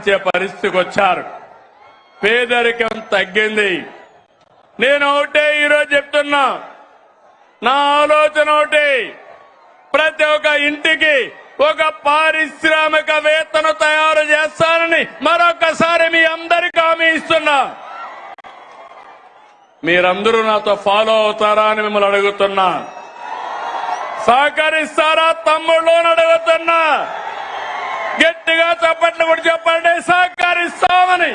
ఆలోచించే పరిస్థితికి వచ్చారు. పేదరికం తగ్గింది. నేను ఒకటే ఈరోజు చెప్తున్నా, నా ఆలోచన ఒకటి, ప్రతి ఒక్క ఇంటికి ఒక పారిశ్రామికవేత్తను తయారు చేస్తానని మరొకసారి మీ అందరికీ హామీ ఇస్తున్నా. మీరందరూ నాతో ఫాలో అవుతారా అని మిమ్మల్ని అడుగుతున్నా. సహకరిస్తారా తమ్ముళ్ళు అని అడుగుతున్నా. గట్టిగా చప్పట్లు కూడా చెప్పండి, సహకరిస్తామని.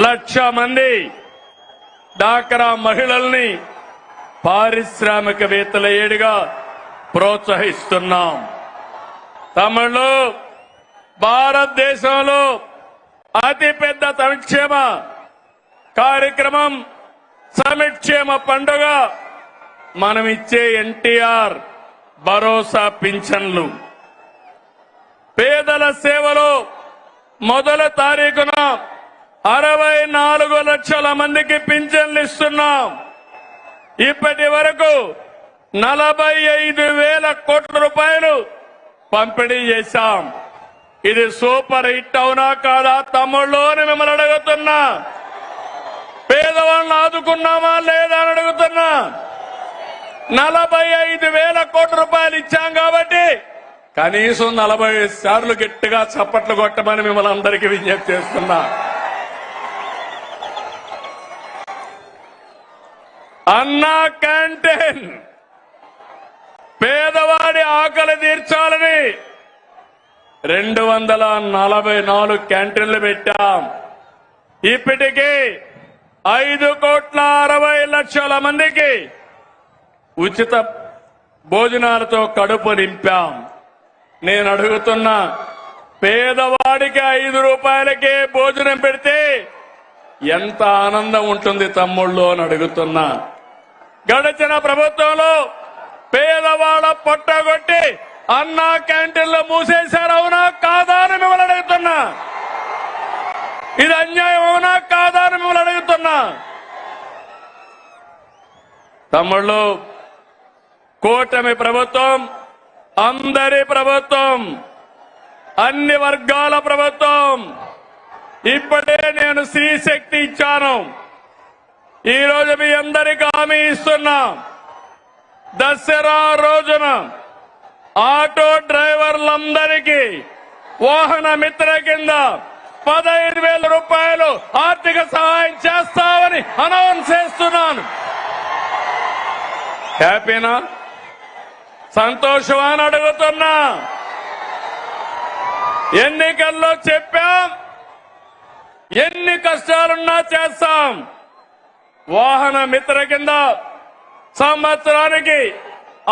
1,00,000 మంది డాక్రా మహిళల్ని పారిశ్రామికవేత్తల ఏడుగా ప్రోత్సహిస్తున్నాం. తమిళ భారతదేశంలో అతిపెద్ద సంక్షేమ కార్యక్రమం సంక్షేమ పండుగ మనం ఇచ్చే ఎన్టీఆర్ భరోసా పింఛన్లు. పేదల సేవలో మొదటి తారీఖున 64 లక్షల మందికి పింఛన్లు ఇస్తున్నాం. ఇప్పటి వరకు 45,000 కోట్ల రూపాయలు పంపిణీ చేశాం. ఇది సూపర్ హిట్ అవునా కాదా తమ్ముళ్ళు అని మిమ్మల్ని అడుగుతున్నా. పేదవాళ్ళని ఆదుకున్నామా లేదా అని అడుగుతున్నా. 45,000 కోట్ల రూపాయలు ఇచ్చాం కాబట్టి కనీసం 40 సార్లు గట్టిగా చప్పట్లు కొట్టమని మిమ్మల్ని అందరికీ విజ్ఞప్తి చేస్తున్నా. అన్నా క్యాంటీన్ పేదవాడి ఆకలి తీర్చాలని 244 క్యాంటీన్లు పెట్టాం. ఇప్పటికీ 5,60,00,000 మందికి ఉచిత భోజనాలతో కడుపు నింపాం. నేను అడుగుతున్నా, పేదవాడికి 5 రూపాయలకే భోజనం పెడితే ఎంత ఆనందం ఉంటుంది తమ్ముళ్ళు అని అడుగుతున్నా. గడిచిన ప్రభుత్వంలో పేదవాళ్ళ పొట్టగొట్టి అన్నా క్యాంటీన్లు మూసేశారు, అవునా కాదా అని మిమ్మల్ని అడుగుతున్నా. ఇది అన్యాయం అవునా కాదా అని మిమ్మల్ని అడుగుతున్నా. తమ్ముళ్ళు, కూటమి ప్రభుత్వం అందరి ప్రభుత్వం, అన్ని వర్గాల ప్రభుత్వం. ఇప్పుడే నేను శ్రీశక్తి ఇచ్చాను. ఈ రోజు మీ అందరికీ హామీ ఇస్తున్నా, దసరా రోజున ఆటో డ్రైవర్లందరికీ వాహన మిత్ర కింద 15,000 రూపాయలు ఆర్థిక సహాయం చేస్తామని అనౌన్స్ చేస్తున్నాను. హ్యాపీనా, సంతోషమా అని అడుగుతున్నా. ఎన్నికల్లో చెప్పాం, ఎన్ని కష్టాలున్నా చేస్తాం. వాహన మిత్ర కింద సంవత్సరానికి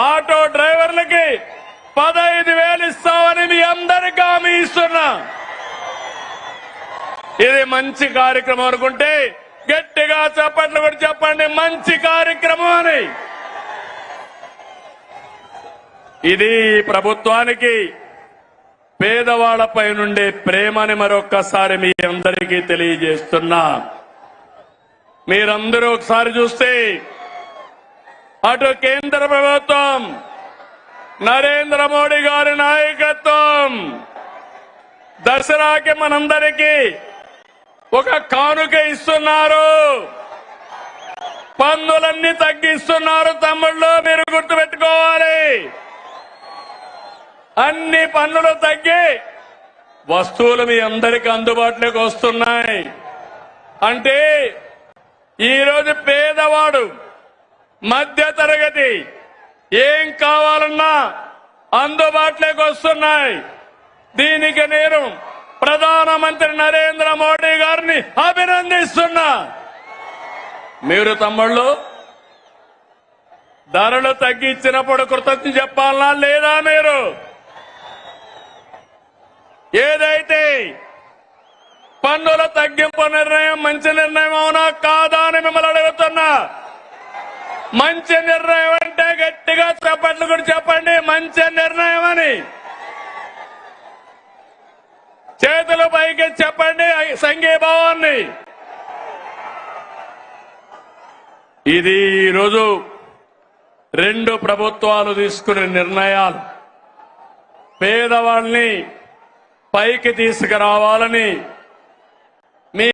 ఆటో డ్రైవర్లకి 15,000 ఇస్తామని మీ అందరికీ హామీ ఇస్తున్నా. ఇది మంచి కార్యక్రమం అనుకుంటే గట్టిగా చప్పట్లు కూడా చెప్పండి, మంచి కార్యక్రమం అని. ఇది ప్రభుత్వానికి పేదవాళ్లపై నుండే ప్రేమని మరొక్కసారి మీ అందరికీ తెలియజేస్తున్నా. మీరందరూ ఒకసారి చూస్తే అటు కేంద్ర ప్రభుత్వం నరేంద్ర మోడీ గారి నాయకత్వం దసరాకి మనందరికీ ఒక కానుక ఇస్తున్నారు. పన్నులన్నీ తగ్గిస్తున్నారు తమ్ముళ్ళు, మీరు గుర్తుపెట్టుకోవాలి. అన్ని పన్నులు తగ్గి వస్తువులు మీ అందరికీ అందుబాటులోకి వస్తున్నాయి. అంటే ఈరోజు పేదవాడు, మధ్య తరగతి ఏం కావాలన్నా అందుబాటులోకి వస్తున్నాయి. దీనికి నేను ప్రధానమంత్రి నరేంద్ర మోడీ గారిని అభినందిస్తున్నా. మీరు తమ్ముళ్ళు ధరలు తగ్గించినప్పుడు కృతజ్ఞత చెప్పాలనా లేదా? మీరు ఏదైతే పన్నుల తగ్గింపు నిర్ణయం మంచి నిర్ణయం అవునా కాదా అని మిమ్మల్ని అడుగుతున్నా. మంచి నిర్ణయం అంటే గట్టిగా చప్పట్లు కూడా చెప్పండి, మంచి నిర్ణయం అని. చేతుల పైకి చెప్పండి సంఘీభావాన్ని. ఇది ఈరోజు రెండు ప్రభుత్వాలు తీసుకునే నిర్ణయాలు. పేదవాళ్ళని పైకి తీసుకురావాలని